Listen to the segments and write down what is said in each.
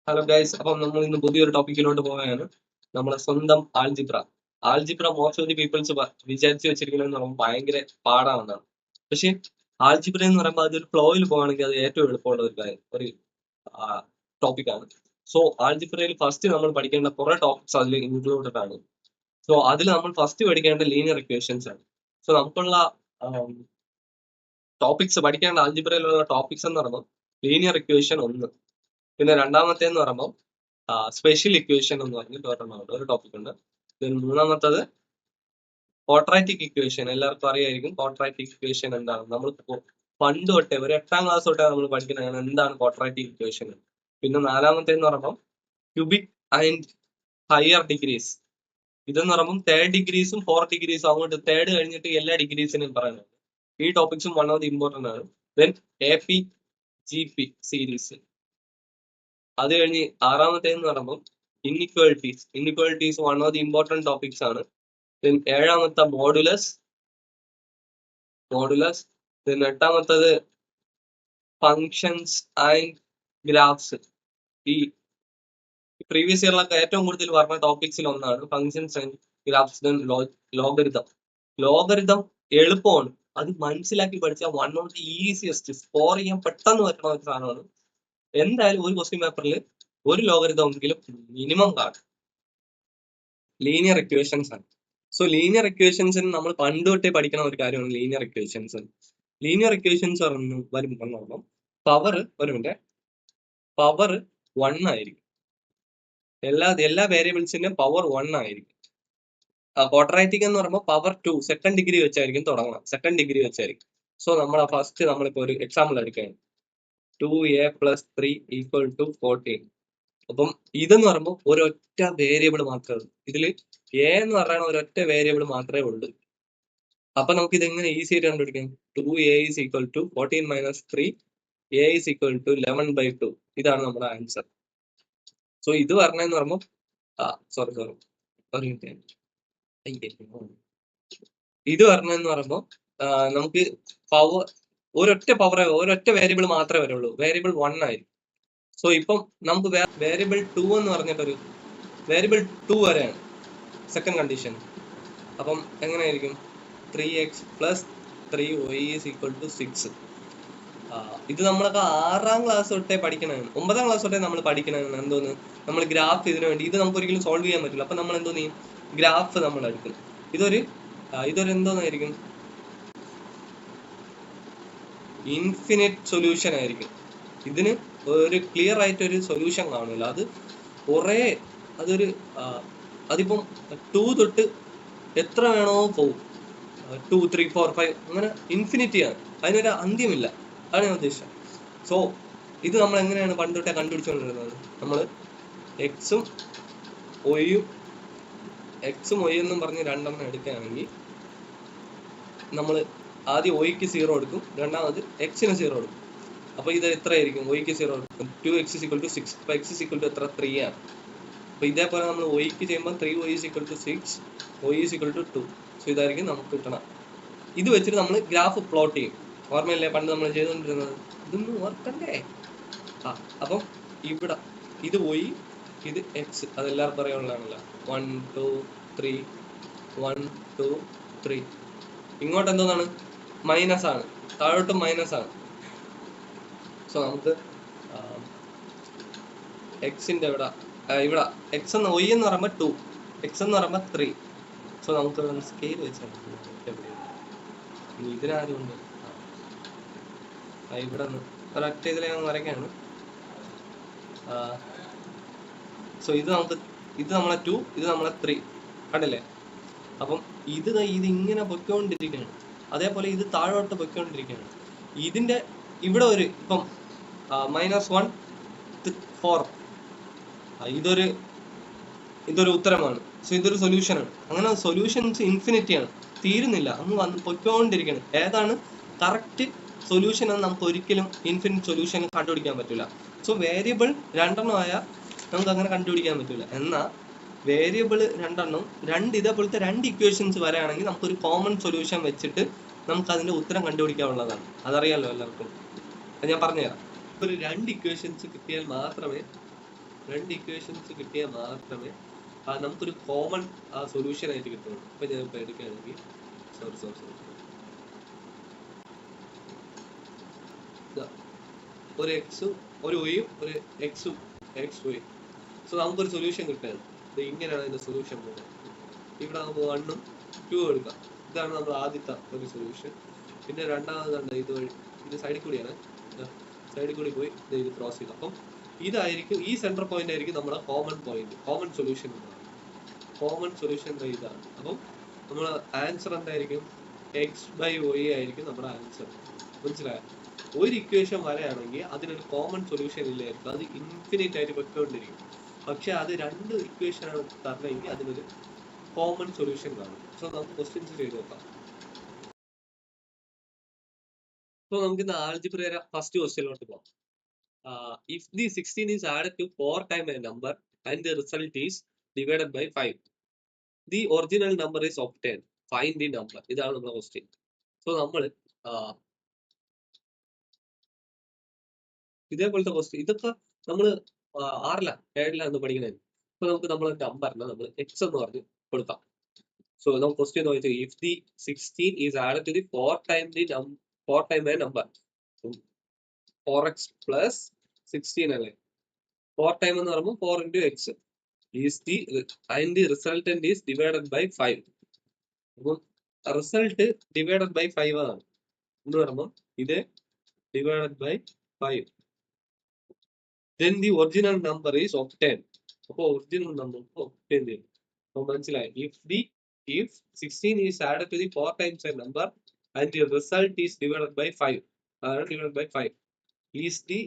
Hello guys, അപ്പം നമ്മൾ ഇന്ന് പുതിയൊരു ടോപ്പിക്കിലോട്ട് പോവുകയാണ്. നമ്മളെ സ്വന്തം algebra. Algebra most of the peoples വിചാരിച്ചു വെച്ചിരിക്കണമെന്ന് പറയുമ്പോൾ ഭയങ്കര പാടാണെന്നാണ്. പക്ഷെ ആൾജിബ്ര എന്ന് പറയുമ്പോൾ അതൊരു ഫ്ലോയിൽ പോകുകയാണെങ്കിൽ അത് ഏറ്റവും എളുപ്പമുള്ള ഒരു ടോപ്പിക്കാണ്. സോ ആൾജിബ്രയിൽ ഫസ്റ്റ് നമ്മൾ പഠിക്കേണ്ട കുറെ ടോപ്പിക്സ് അതിൽ ഇൻക്ലൂഡഡ് ആണ്. സോ അതിൽ നമ്മൾ ഫസ്റ്റ് പഠിക്കേണ്ട ലീനിയർ ഇക്വേഷൻസ് ആണ്. സോ നമുക്കുള്ള ടോപ്പിക്സ് പഠിക്കേണ്ട ആൾജിബ്രയിലുള്ള ടോപ്പിക്സ് എന്ന് പറയുമ്പോൾ ലീനിയർ ഇക്വേഷൻ 1, പിന്നെ രണ്ടാമത്തെ എന്ന് പറയുമ്പോൾ സ്പെഷ്യൽ ഇക്വേഷൻ എന്ന് പറഞ്ഞിട്ട് ഒരു ടോപ്പിക് ഉണ്ട്. മൂന്നാമത്തത് ക്വാഡ്രാറ്റിക് ഇക്വേഷൻ. എല്ലാവർക്കും അറിയായിരിക്കും ക്വാഡ്രാറ്റിക് ഇക്വേഷൻ എന്താണ്. നമ്മൾ പണ്ട് തൊട്ടേ ഒരു 8ാം ക്ലാസ് തൊട്ടേ നമ്മൾ പഠിക്കുന്നതാണ് എന്താണ് ക്വാഡ്രാറ്റിക് ഇക്വേഷൻ. പിന്നെ നാലാമത്തെ എന്ന് പറയുമ്പോൾ ക്യൂബിക് ആൻഡ് ഹയർ ഡിഗ്രീസ്. ഇതെന്ന് പറയുമ്പോൾ 3rd ഡിഗ്രീസും 4th ഡിഗ്രീസും, അങ്ങോട്ട് 3rd കഴിഞ്ഞിട്ട് എല്ലാ ഡിഗ്രീസിനും പറയുന്നത്. ഈ ടോപ്പിക്സും വൺ ഓഫ് ദി ഇമ്പോർട്ടന്റ് ആണ്. Then AP GP series. അത് കഴിഞ്ഞ് ആറാമത്തെ എന്ന് പറയുമ്പോൾ inequalities one of the important topics ആണ്. ദെൻ ഏഴാമത്തെ മോഡുലസ്. ദെൻ എട്ടാമത്തത് ഫങ്ഷൻസ് ആൻഡ് ഗ്രാഫ്സ്. ഈ പ്രീവിയസ് ഇയറിലൊക്കെ ഏറ്റവും കൂടുതൽ പറഞ്ഞ ടോപ്പിക്സിൽ ഒന്നാണ് functions and graphs. Then logarithm എളുപ്പമാണ്, അത് മനസ്സിലാക്കി പഠിച്ചാൽ one of the easiest, score ചെയ്യാൻ പെട്ടെന്ന് പറ്റുന്ന ഒരു സാധനമാണ്. എന്തായാലും ഒരു ക്വസ്റ്റ്യൻ പേപ്പറിൽ ഒരു ലോഗരിതം എങ്കിലും മിനിമം കാണും. ലീനിയർ ഇക്വേഷൻസ് ആണ്. സോ ലീനിയർ ഇക്വേഷൻസിന് നമ്മൾ പണ്ട് തൊട്ടേ പഠിക്കുന്ന ഒരു കാര്യമാണ് ലീനിയർ ഇക്വേഷൻസ്. ലീനിയർ ഇക്വേഷൻസ് വരുമ്പോൾ പവർ 1 ആയിരിക്കും. എല്ലാ വേരിയബിൾസിന്റെ പവർ 1 ആയിരിക്കും. ക്വാഡ്രാറ്റിക് എന്ന് പറയുമ്പോൾ പവർ 2 സെക്കൻഡ് ഡിഗ്രി വെച്ചായിരിക്കും തുടങ്ങണം. Second degree വെച്ചായിരിക്കും. സോ നമ്മളിപ്പോ ഒരു എക്സാമ്പിൾ എടുക്കുകയാണ്. 2a + 3 = 14. അപ്പം ഇതെന്ന് പറയുമ്പോൾ ഒരൊറ്റ വേരിയബിൾ മാത്രമേ ഉള്ളൂ. ഇതില് a എന്ന് പറയുന്ന ഒരൊറ്റ വേരിയബിൾ മാത്രമേ ഉള്ളൂ. അപ്പൊ നമുക്ക് ഇതെങ്ങനെ ഈസി ആയിട്ട് കണ്ടുപിടിക്കാം? 2a = 14 - 3, a = 11/2. ഇതാണ് നമ്മുടെ ആൻസർ. സോ ഇത് പറഞ്ഞെന്ന് പറയുമ്പോൾ ഇത് പറഞ്ഞെന്ന് പറയുമ്പോൾ നമുക്ക് ഒരൊറ്റ വേരിയബിൾ മാത്രമേ വരുള്ളൂ. വേരിയബിൾ 1 ആയിരിക്കും. സോ ഇപ്പം നമുക്ക് വേരിയബിൾ 2 എന്ന് പറഞ്ഞിട്ടൊരു വേരിയബിൾ 2 വരെയാണ് സെക്കൻഡ് കണ്ടീഷൻ. അപ്പം എങ്ങനെയായിരിക്കും? 3x + 3y = 6. ഇത് നമ്മളൊക്കെ 6ാം ക്ലാസ് തൊട്ടേ പഠിക്കണതാണ്. 9ാം ക്ലാസ് തൊട്ടേ നമ്മൾ പഠിക്കണതാണ്. എന്തോന്ന്, നമ്മൾ ഗ്രാഫ് ഇതിനു വേണ്ടി. ഇത് നമുക്ക് ഒരിക്കലും സോൾവ് ചെയ്യാൻ പറ്റില്ല. അപ്പൊ നമ്മൾ എന്തോ ചെയ്യും? ഗ്രാഫ് നമ്മൾ എടുക്കും. ഇതൊരു എന്തോന്നായിരിക്കും? ഇൻഫിനിറ്റ് സൊല്യൂഷൻ ആയിരിക്കും. ഇതിന് ഒരു ക്ലിയർ ആയിട്ട് ഒരു സൊല്യൂഷൻ കാണില്ല. അതിപ്പം 2 തൊട്ട് എത്ര വേണോ പോവും. 2, 3, 4, 5 അങ്ങനെ ഇൻഫിനിറ്റി ആണ്. അതിനൊരു അന്ത്യമില്ല. അതാണ് ഞാൻ ഉദ്ദേശിച്ചത്. സോ ഇത് നമ്മൾ എങ്ങനെയാണ് പണ്ട് തൊട്ടേ കണ്ടുപിടിച്ചുകൊണ്ടിരുന്നത്? നമ്മൾ എക്സും വൈ എന്നും പറഞ്ഞ് രണ്ടെണ്ണം എടുക്കുകയാണെങ്കിൽ നമ്മൾ ആദ്യം ഒയ്ക്ക് 0 എടുക്കും, രണ്ടാമത് എക്സിന് 0 എടുക്കും. അപ്പൊ ഇത് എത്രയായിരിക്കും? ഒയ്ക്ക് 0 എടുക്കും. 2x = 6. അപ്പൊ x = എത്ര? 3 ആണ്. അപ്പൊ ഇതേപോലെ നമ്മൾ ഒയ്ക്ക് ചെയ്യുമ്പോൾ 3y = 6, y = 2. സോ ഇതായിരിക്കും നമുക്ക് കിട്ടണം. ഇത് വെച്ചിട്ട് നമ്മൾ ഗ്രാഫ് പ്ലോട്ട് ചെയ്യും. ഓർമ്മയില്ലേ പണ്ട് നമ്മൾ ചെയ്തുകൊണ്ടിരുന്നത്? ഇതൊന്നും ഓർക്കണ്ടേ? അപ്പം ഇവിടെ ഇത് y, ഇത് x. അതെല്ലാവർക്കും അറിയാനുള്ളതാണല്ലോ. 1, 2, 3, 1, 2, 3. ഇങ്ങോട്ട് എന്തോന്നാണ്? മൈനസ് ആണ്. താഴോട്ട് മൈനസ് ആണ്. സോ നമുക്ക് എക്സിന്റെ ഇവിടെ എക്സ് എന്ന് y എന്ന് പറയുമ്പോൾ 2, x എന്ന് പറയുമ്പോൾ 3. സോ നമുക്ക് സ്കെയിൽ വെച്ചാൽ ഇതിനാരുണ്ട്? ഇവിടെ ഒരൊറ്റ ഇതിലെ ഞാൻ വരയ്ക്കാണ്. സോ ഇത് നമ്മളെ 2, ഇത് നമ്മളെ 3. കണ്ടില്ലേ? അപ്പം ഇത് ഇങ്ങനെ പൊയ്ക്കൊണ്ടിരിക്കുകയാണ്. അതേപോലെ ഇത് താഴോട്ട് പൊയ്ക്കൊണ്ടിരിക്കുകയാണ്. ഇതിന്റെ ഇവിടെ ഇപ്പം -1, 4. ഇതൊരു ഉത്തരമാണ്. സോ ഇതൊരു സൊല്യൂഷനാണ്. അങ്ങനെ സൊല്യൂഷൻസ് ഇൻഫിനിറ്റിയാണ്, തീരുന്നില്ല, അങ്ങ് പൊയ്ക്കൊണ്ടിരിക്കുകയാണ്. ഏതാണ് കറക്റ്റ് സൊല്യൂഷൻ എന്ന് നമുക്ക് ഒരിക്കലും ഇൻഫിനിറ്റ് സൊല്യൂഷൻ കണ്ടുപിടിക്കാൻ പറ്റില്ല. സോ വേരിയബിൾ 2 ആയാൽ നമുക്ക് അങ്ങനെ കണ്ടുപിടിക്കാൻ പറ്റില്ല. എന്നാൽ വേരിയബിൾ 2 ഇതേപോലത്തെ 2 ഇക്വേഷൻസ് വരെയാണെങ്കിൽ നമുക്കൊരു കോമൺ സൊല്യൂഷൻ വെച്ചിട്ട് നമുക്ക് അതിന്റെ ഉത്തരം കണ്ടുപിടിക്കാനുള്ളതാണ്. അതറിയാലോ എല്ലാവർക്കും. ഞാൻ പറഞ്ഞുതരാം. ഒരു 2 ഇക്വേഷൻസ് കിട്ടിയാൽ മാത്രമേ രണ്ട് ഇക്വേഷൻസ് കിട്ടിയാൽ മാത്രമേ നമുക്കൊരു കോമൺ സൊല്യൂഷൻ ആയിട്ട് കിട്ടുള്ളൂ. ഇപ്പൊ ഞാൻ ഇപ്പൊ എടുക്കുകയാണെങ്കിൽ സോറി ഒരു എക്സും ഒരു ഒയും ഒരു എക്സും എക്സ് ഒയും. സോ നമുക്കൊരു സൊല്യൂഷൻ കിട്ടുകയാണ്. ഇത് ഇങ്ങനെയാണ് ഇതിന്റെ സൊല്യൂഷൻ പോകുന്നത്. ഇവിടെ നമുക്ക് 1ഉം 2 എടുക്കാം. ഇതാണ് നമ്മൾ ആദ്യത്തെ ഒരു സൊല്യൂഷൻ. പിന്നെ രണ്ടാമതാണ് ഇത് വഴി, ഇത് സൈഡിൽ കൂടിയാണ്, സൈഡിൽ കൂടി പോയി ഇത് ക്രോസ് ചെയ്തു. അപ്പം ഇതായിരിക്കും, ഈ സെന്റർ പോയിന്റ് ആയിരിക്കും നമ്മുടെ കോമൺ പോയിന്റ്, കോമൺ സൊല്യൂഷൻ എന്ന് പറയുന്നത്. കോമൺ സൊല്യൂഷൻ ഇതാണ്. അപ്പം നമ്മുടെ ആൻസർ എന്തായിരിക്കും? എക്സ് ബൈ ഒ ആയിരിക്കും നമ്മുടെ ആൻസർ. മനസ്സിലായോ? ഒരു ഇക്വേഷൻ വരെയാണെങ്കിൽ അതിനൊരു കോമൺ സൊല്യൂഷൻ ഇല്ലായിരിക്കും, അത് ഇൻഫിനിറ്റ് ആയിട്ട് വെക്കൊണ്ടിരിക്കും. പക്ഷെ അത് രണ്ട് ഇക്വേഷൻ ആണ് തരണമെങ്കിൽ അതിനൊരു കോമൺ സൊല്യൂഷൻ കാണും. സോ നമുക്ക് ക്വസ്റ്റ്യൻസ് ചെയ്ത് നോക്കാം. സോ നമുക്ക് ഇന്ന് ആൾജിബ്രയുടെ ഫസ്റ്റ് ക്വസ്റ്റ്യനിലോട്ട് പോകാം. If the 16 is added to 4 times a number and the result is divided by 5, the original number is obtained, find the number. ഇതാണ് നമ്മുടെ ക്വസ്റ്റ്യൻ. സോ നമ്മൾ ഇതേപോലത്തെ ക്വസ്റ്റ്യൻ ഇതൊക്കെ നമ്മൾ 6ലാണ് 7ലാണ് പഠിക്കുന്നത്. അപ്പൊ നമുക്ക് നമ്മൾ നമ്പറിനെ നമ്മൾ എക്സ് എന്ന് പറഞ്ഞ് കൊടുക്കാം. സോ നമുക്ക് ക്വസ്റ്റ്യൻ നോക്കിയിട്ട് if the 16 is added to the 4 times a number, 4x plus 16 അല്ലേ, 4 ടൈം എന്ന് പറയുമ്പോൾ 4 into x is the and the resultant is divided by 5. അപ്പം റിസൾട്ട് ഡിവൈഡഡ് ബൈ 5 ആണ് എന്ന് പറയുമ്പോൾ ഇത് divided by 5. then the original number is obtained. അപ്പോൾ original number obtain ചെയ്യും. അപ്പോൾ മനസ്സിലായി. if 16 is added to the 4 times a number and the result is divided by 5, divided by 5 is the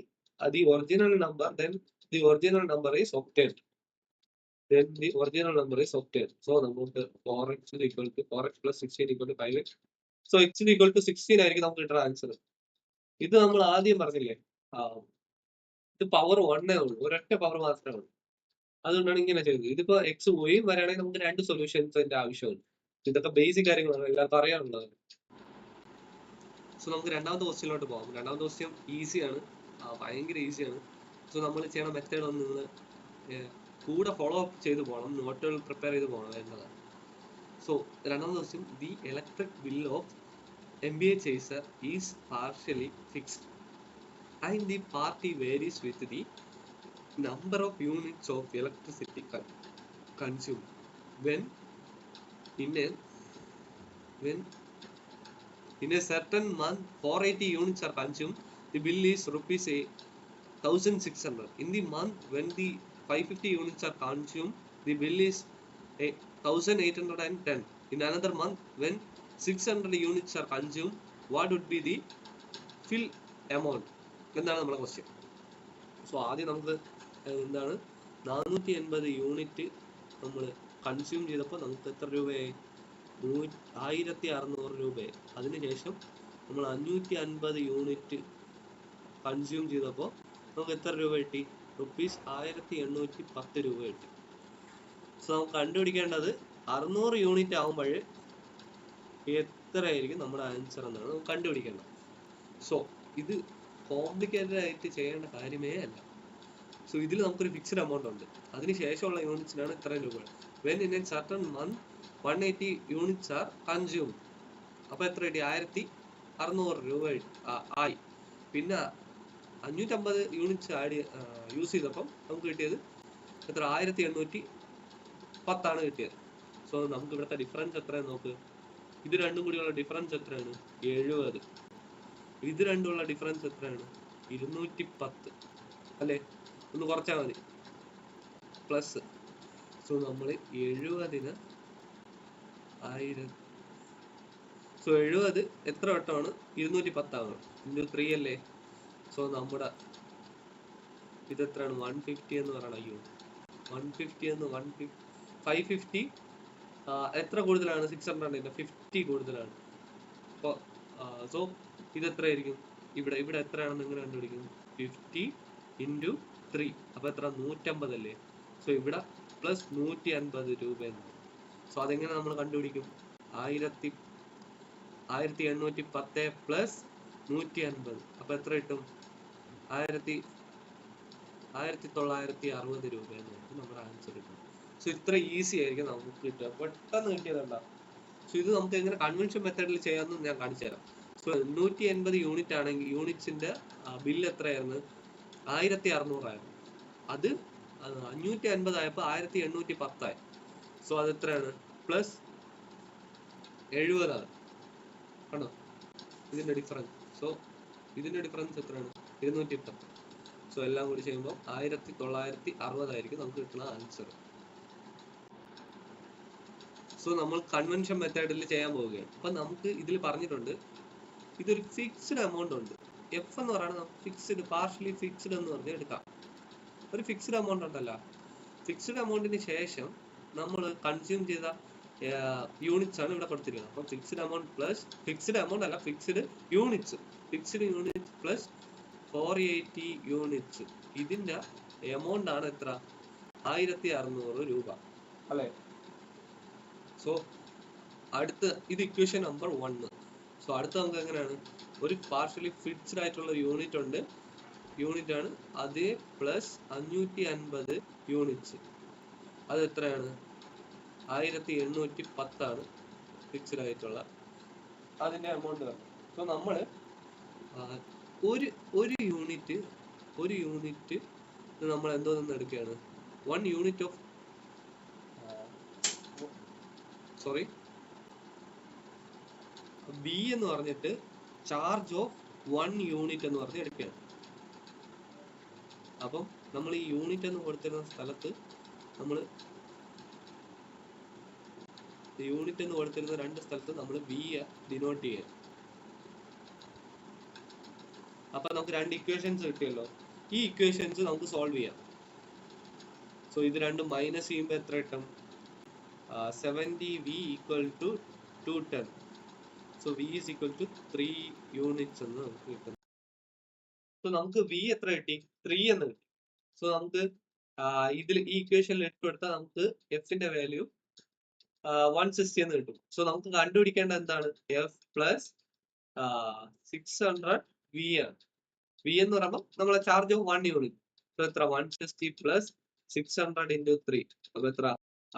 original number, then the original number is obtained. Then the original number is obtained. So നമുക്ക് 4x is equal to 4x plus 16 equal to 5x. So x is equal to 16 ആയിരിക്കും നമുക്ക് കിട്ടുന്ന answer. ഇത് നമ്മൾ ആദ്യം പറഞ്ഞില്ലേ, ഇത് power 1 ഉള്ളൂ, ഒരൊറ്റ പവർ മാത്രമേ ഉള്ളൂ. അതുകൊണ്ടാണ് ഇങ്ങനെ ചെയ്തത്. ഇതിപ്പോ എക്സ് പോയും വരാണെങ്കിൽ നമുക്ക് രണ്ട് സൊല്യൂഷൻസിന്റെ ആവശ്യമുണ്ട്. ഇതൊക്കെ ബേസിക് കാര്യങ്ങളാണ്, എല്ലാവർക്കും അറിയാനുള്ളതാണ്. സോ നമുക്ക് രണ്ടാമത്തെ ക്വസ്റ്റ്യനിലോട്ട് പോകാം. രണ്ടാമത്തെ ക്വസ്റ്റ്യൻ ഈസിയാണ്, ഭയങ്കര ഈസിയാണ്. സോ നമ്മൾ ചെയ്യണ മെത്തേഡ് ഒന്ന് നിങ്ങൾ കൂടെ ഫോളോ അപ്പ് ചെയ്ത് പോകണം, നോട്ടുകൾ പ്രിപ്പയർ ചെയ്ത് പോകണം എന്നതാണ്. സോ രണ്ടാമത്തെ question, the electric bill of MBA chaser is partially fixed and the party varies with the number of units of electricity consumed. When in a certain month 480 units are consumed, the bill is rupees 1600. In the month when the 550 units are consumed, the bill is 1810. In another month when 600 units are consumed, what would be the fill amount? എന്താണ് നമ്മുടെ question. So ആദ്യം നമുക്ക് എന്താണ് 480 unit നമ്മൾ consume ചെയ്തപ്പോൾ നമുക്ക് എത്ര രൂപയായി? 1600 രൂപയായി. അതിനുശേഷം നമ്മൾ 550 യൂണിറ്റ് കൺസ്യൂം ചെയ്തപ്പോൾ നമുക്ക് എത്ര രൂപ കിട്ടി? റുപ്പീസ് 1810 രൂപ കിട്ടി. സോ നമുക്ക് കണ്ടുപിടിക്കേണ്ടത് 600 യൂണിറ്റ് ആകുമ്പോൾ എത്രയായിരിക്കും നമ്മുടെ ആൻസർ എന്നാണ് നമുക്ക് കണ്ടുപിടിക്കേണ്ടത്. സോ ഇത് കോംപ്ലിക്കേറ്റഡ് ആയിട്ട് ചെയ്യേണ്ട കാര്യമേ അല്ല. സോ ഇതിൽ നമുക്കൊരു ഫിക്സ്ഡ് എമൗണ്ട് ഉണ്ട്, അതിനുശേഷമുള്ള യൂണിറ്റ്സിനാണ് ഇത്രയും രൂപ. When in A certain month 180 units are consume, അപ്പോൾ എത്ര കിട്ടി? 1600 രൂപ ആയി. പിന്നെ 550 യൂണിറ്റ്സ് യൂസ് ചെയ്തപ്പം നമുക്ക് കിട്ടിയത് എത്ര? 1810 കിട്ടിയത്. സോ നമുക്ക് ഇവിടുത്തെ ഡിഫറൻസ് എത്രയാണ് നോക്ക്. ഇത് രണ്ടും കൂടിയുള്ള ഡിഫറൻസ് എത്രയാണ്? 70. ഇത് രണ്ടുമുള്ള ഡിഫറൻസ് എത്രയാണ്? 210 അല്ലേ? ഒന്ന് കുറച്ചാൽ മതി, പ്ലസ്. സോ നമ്മൾ 70ന് 1000. സോ 70 എത്ര വട്ടമാണ്? 210 ആവണം. ഇൻറ്റു 3 അല്ലേ? സോ നമ്മുടെ ഇതെത്രയാണ്? 150 എന്ന് പറയണം. അയ്യോ, 150 എന്ന് 550 എത്ര കൂടുതലാണ്? 600 50 കൂടുതലാണ്. അപ്പോൾ സോ ഇതെത്രയായിരിക്കും? ഇവിടെ എത്രയാണെന്ന് എങ്ങനെ കണ്ടുപിടിക്കും? 50 ഇൻറ്റു 3, അപ്പോൾ എത്ര? 150 അല്ലേ? സോ ഇവിടെ പ്ലസ് 150 രൂപ എന്നാണ്. സോ അതെങ്ങനെ നമ്മൾ കണ്ടുപിടിക്കും? 1810 പ്ലസ് 150, അപ്പോൾ എത്ര കിട്ടും? 1960 രൂപയെന്ന് നമുക്ക് നമ്മുടെ ആൻസർ കിട്ടും. സോ ഇത്ര ഈസി ആയിരിക്കും നമുക്ക് കിട്ടുക. പെട്ടെന്ന് കിട്ടിയതല്ല. സോ ഇത് നമുക്ക് എങ്ങനെ കൺവെൻഷൻ മെത്തേഡിൽ ചെയ്യാമെന്ന് ഞാൻ കാണിച്ചു തരാം. സോ 180 യൂണിറ്റ് ആണെങ്കിൽ യൂണിറ്റ്സിന്റെ ബില്ല് എത്രയായിരുന്നു? 1600 ആയിരുന്നു. അത് 550 ആയപ്പോൾ 1810 ആയി. സോ അത് എത്രയാണ്? പ്ലസ് 70 ആണ്. കണ്ടോ ഇതിന്റെ ഡിഫറൻസ്? സോ ഇതിന്റെ ഡിഫറൻസ് എത്രയാണ്? 210. സോ എല്ലാം കൂടി ചെയ്യുമ്പോൾ 1960 ആയിരിക്കും നമുക്ക് കിട്ടുന്ന ആൻസർ. സോ നമ്മൾ കൺവെൻഷൻ മെത്തേഡിൽ ചെയ്യാൻ പോവുകയാണ്. അപ്പൊ നമുക്ക് ഇതിൽ പറഞ്ഞിട്ടുണ്ട് ഇതൊരു ഫിക്സ്ഡ് എമൗണ്ട് ഉണ്ട്. എഫ് എന്ന് പറയുന്നത് നമുക്ക് ഫിക്സ്ഡ്, പാർഷ്യലി ഫിക്സ്ഡ് എന്ന് പറഞ്ഞ് എടുക്കാം. ഒരു ഫിക്സ്ഡ് എമൗണ്ട് ഉണ്ടല്ലോ, ഫിക്സ്ഡ് എമൗണ്ടിന് ശേഷം നമ്മൾ കൺസ്യൂം ചെയ്ത യൂണിറ്റ്സ് ആണ് ഇവിടെ കൊടുത്തിരിക്കുന്നത്. അപ്പം fixed amount plus fixed amount അല്ല, ഫിക്സ്ഡ് യൂണിറ്റ്സ് പ്ലസ് 480 യൂണിറ്റ്സ്. ഇതിന്റെ എമൗണ്ട് ആണ് എത്ര? 1600 രൂപ അല്ലെ? സോ അടുത്ത ഇത് ഇക്വേഷൻ നമ്പർ 1. സോ അടുത്ത നമുക്ക് എങ്ങനെയാണ്? ഒരു പാർഷ്യലി ഫിക്സ്ഡ് ആയിട്ടുള്ള യൂണിറ്റ് ഉണ്ട്, യൂണിറ്റ് ആണ് അത്, പ്ലസ് 550 യൂണിറ്റ്സ്. അത് എത്രയാണ്? 1810 ആണ് ഫിക്സ്ഡ് ആയിട്ടുള്ള അതിന്റെ എമൗണ്ട് തന്നെ. സോ നമ്മള് ഒരു യൂണിറ്റ് നമ്മൾ എന്തോന്ന് എടുക്കുകയാണ്? 1 യൂണിറ്റ് ഓഫ് ബി എന്ന് പറഞ്ഞിട്ട് ചാർജ് ഓഫ് 1 യൂണിറ്റ് എന്ന് പറഞ്ഞ് എടുക്കുകയാണ്. അപ്പം നമ്മൾ ഈ യൂണിറ്റ് എന്ന് കൊടുത്തിരുന്ന സ്ഥലത്ത് യൂണിറ്റ് എന്ന് കൊടുത്തിരുന്ന 2 സ്ഥലത്ത് നമ്മൾ ബി ഡിനോട്ട് ചെയ്യാം. അപ്പൊ നമുക്ക് 2 ഇക്വേഷൻസ് കിട്ടിയല്ലോ. ഈ ഇക്വേഷൻസ് നമുക്ക് സോൾവ് ചെയ്യാം. സോ ഇത് രണ്ടും മൈനസ് ചെയ്യുമ്പോൾ എത്ര കിട്ടും? 70V equal to 210. So V is equal to 3 units എന്ന് നമുക്ക് കിട്ടും. സോ നമുക്ക് V എത്ര കിട്ടി? 3 എന്ന് കിട്ടി. സോ നമുക്ക് ഇതിൽ ഈ ഇക്വേഷനിൽ ഇട്ട് കൊടുത്താൽ നമുക്ക് എഫിന്റെ വാല്യൂ 160 എന്ന് കിട്ടും. സോ നമുക്ക് കണ്ടുപിടിക്കേണ്ട എന്താണ്? എഫ് പ്ലസ് 600V ആണ്. V എന്ന് പറയുമ്പോൾ നമ്മളെ ചാർജ് ഓഫ് 1 യൂണിറ്റ്. സോ എത്ര? 160 പ്ലസ് 600 ഇൻറ്റു 3. അപ്പൊ എത്ര?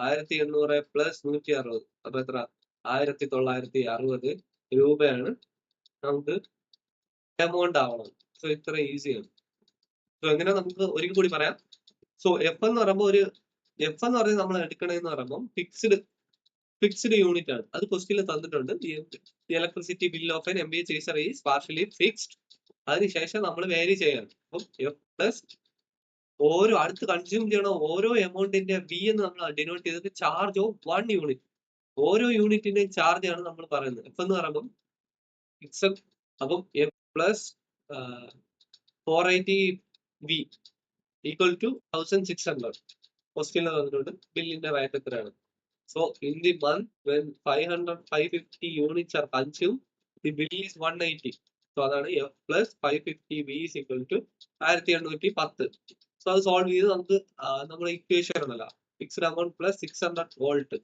1800 പ്ലസ് 160. അപ്പൊ എത്ര? 1960 രൂപയാണ് നമുക്ക് എമൗണ്ട് ആവണം. സോ ഇത്ര ഈസിയാണ്. സോ എങ്ങനെ നമുക്ക് ഒരിക്കൽ കൂടി പറയാം. സോ എഫ് എന്ന് പറയുമ്പോൾ നമ്മൾ എടുക്കണമെന്ന് പറയുമ്പോൾ ഫിക്സ്ഡ് യൂണിറ്റ് ആണ്. അത് ക്വസ്റ്റ്യനിൽ തന്നിട്ടുണ്ട്. Electricity bill of N MBA chaser is partially fixed. അതിനുശേഷം നമ്മൾ വേരി ചെയ്യണം. അപ്പം എഫ് പ്ലസ് അടുത്ത് കൺസ്യൂം ചെയ്യണ ഓരോ എമൗണ്ടിന്റെ V എന്ന് നമ്മൾ ഡിനോട്ട് ചെയ്തിട്ട് ചാർജ് ഓഫ് 1 യൂണിറ്റ്. ഓരോ യൂണിറ്റിന്റെയും ചാർജ് ആണ് നമ്മൾ പറയുന്നത്. എഫ് എന്ന് പറയുമ്പോൾ ഫിക്സഡ്. അപ്പം F plus 480V equal to 1600. ക്വസ്റ്റ്യനിൽ തന്നിട്ടുണ്ട് ബില്ലിന്റെ റേറ്റ് എത്രയാണ്. So in the month when 550 units are consume, the bill is 180. So അതാണ് f plus 550V is equal to 1810. So അത് സോൾവ് ചെയ്ത് നമുക്ക് നമ്മുടെ ഇക്വേഷൻ ഉണ്ടല്ലോ, fixed amount plus 600 volt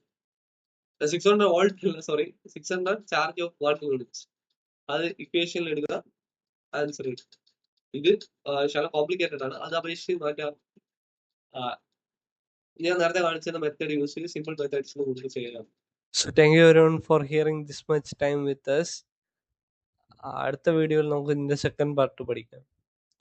600 charge of 1 unit, അത് ഇക്വേഷനിൽ എടുക്കുക, ആൻസർ കിട്ടും. ഇത് ശകലം കോംപ്ലിക്കേറ്റഡ് ആണ്. അത് അപേക്ഷിച്ച് മാറ്റാം. ഞാൻ നേരത്തെ കാണിച്ചിരുന്ന മെത്തേഡ് യൂസ് ചെയ്ത് സിമ്പിൾ മെത്തേഡ്സ് കൂടുതൽ ചെയ്യാം. So thank you everyone for hearing this much time with us. അടുത്ത വീഡിയോയിൽ നമുക്ക് ഇതിന്റെ സെക്കൻഡ് പാർട്ട് പഠിക്കാം.